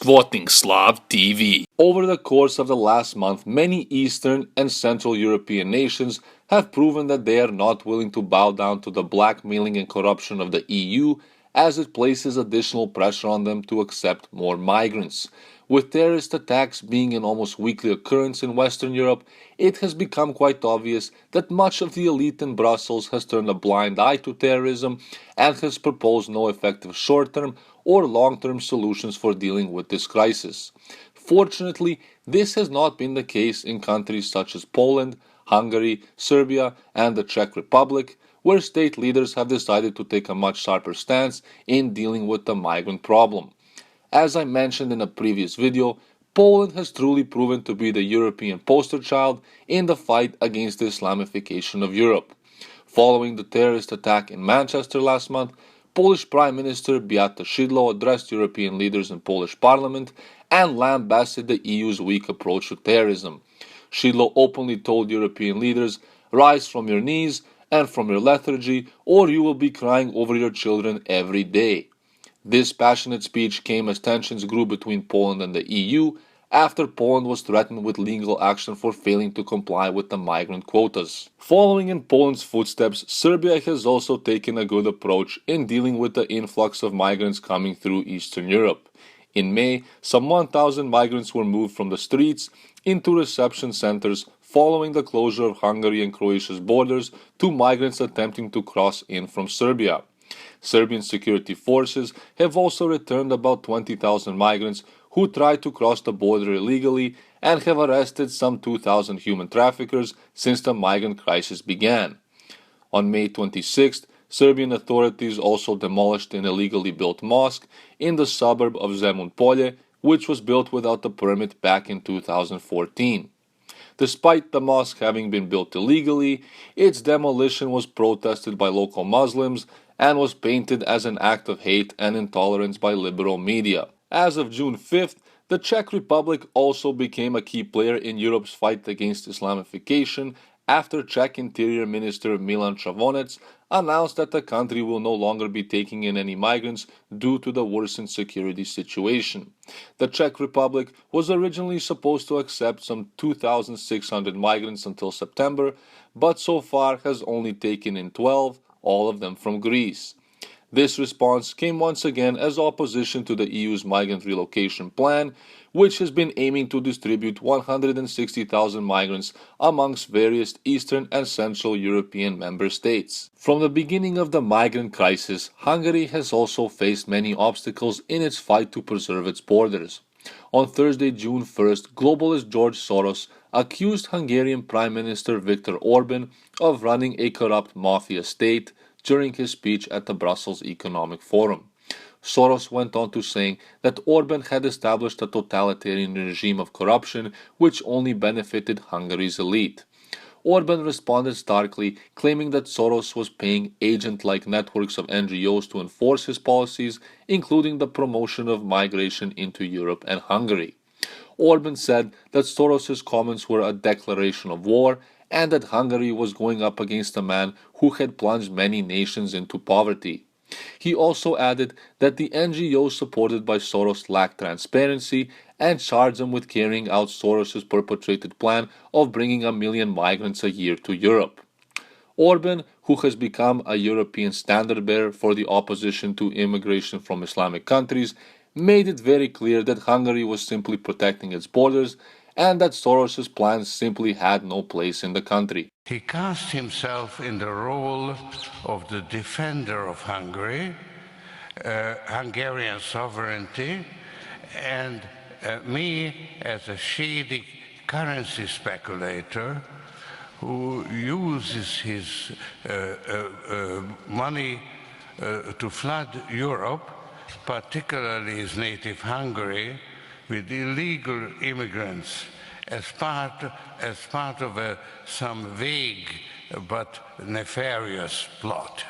Voting Slav TV. Over the course of the last month, many Eastern and Central European nations have proven that they are not willing to bow down to the blackmailing and corruption of the EU, as it places additional pressure on them to accept more migrants. With terrorist attacks being an almost weekly occurrence in Western Europe, it has become quite obvious that much of the elite in Brussels has turned a blind eye to terrorism and has proposed no effective short-term or long-term solutions for dealing with this crisis. Fortunately, this has not been the case in countries such as Poland, Hungary, Serbia, and the Czech Republic, where state leaders have decided to take a much sharper stance in dealing with the migrant problem. As I mentioned in a previous video, Poland has truly proven to be the European poster child in the fight against the Islamification of Europe. Following the terrorist attack in Manchester last month, Polish Prime Minister Beata Szydło addressed European leaders in Polish Parliament and lambasted the EU's weak approach to terrorism. Szydło openly told European leaders, "Rise from your knees and from your lethargy, or you will be crying over your children every day." This passionate speech came as tensions grew between Poland and the EU after Poland was threatened with legal action for failing to comply with the migrant quotas. Following in Poland's footsteps, Serbia has also taken a good approach in dealing with the influx of migrants coming through Eastern Europe. In May, some 1,000 migrants were moved from the streets into reception centers following the closure of Hungary and Croatia's borders to migrants attempting to cross in from Serbia. Serbian security forces have also returned about 20,000 migrants who tried to cross the border illegally and have arrested some 2,000 human traffickers since the migrant crisis began. On May 26th, Serbian authorities also demolished an illegally built mosque in the suburb of Zemun Polje, which was built without a permit back in 2014. Despite the mosque having been built illegally, its demolition was protested by local Muslims and was painted as an act of hate and intolerance by liberal media. As of June 5th, the Czech Republic also became a key player in Europe's fight against Islamification after Czech Interior Minister Milan Chovanec announced that the country will no longer be taking in any migrants due to the worsened security situation. The Czech Republic was originally supposed to accept some 2,600 migrants until September, but so far has only taken in 12, all of them from Greece. This response came once again as opposition to the EU's migrant relocation plan, which has been aiming to distribute 160,000 migrants amongst various Eastern and Central European member states. From the beginning of the migrant crisis, Hungary has also faced many obstacles in its fight to preserve its borders. On Thursday, June 1st, globalist George Soros accused Hungarian Prime Minister Viktor Orban of running a corrupt mafia state during his speech at the Brussels Economic Forum. Soros went on to saying that Orban had established a totalitarian regime of corruption which only benefited Hungary's elite. Orban responded starkly, claiming that Soros was paying agent-like networks of NGOs to enforce his policies, including the promotion of migration into Europe and Hungary. Orban said that Soros's comments were a declaration of war and that Hungary was going up against a man who had plunged many nations into poverty. He also added that the NGOs supported by Soros lacked transparency and charged them with carrying out Soros's perpetrated plan of bringing 1 million migrants a year to Europe. Orban, who has become a European standard-bearer for the opposition to immigration from Islamic countries, made it very clear that Hungary was simply protecting its borders and that Soros's plans simply had no place in the country. He cast himself in the role of the defender of Hungary, Hungarian sovereignty, and me as a shady currency speculator who uses his money to flood Europe, particularly his native Hungary, with illegal immigrants as part of some vague but nefarious plot.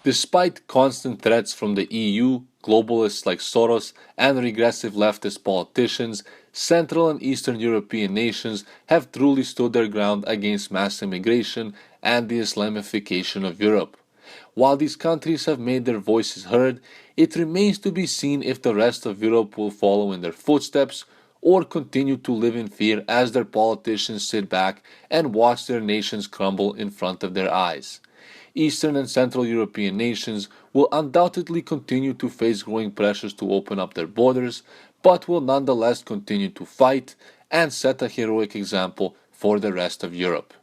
Despite constant threats from the EU, globalists like Soros, and regressive leftist politicians, Central and Eastern European nations have truly stood their ground against mass immigration and the Islamification of Europe. While these countries have made their voices heard, it remains to be seen if the rest of Europe will follow in their footsteps or continue to live in fear as their politicians sit back and watch their nations crumble in front of their eyes. Eastern and Central European nations will undoubtedly continue to face growing pressures to open up their borders, but will nonetheless continue to fight and set a heroic example for the rest of Europe.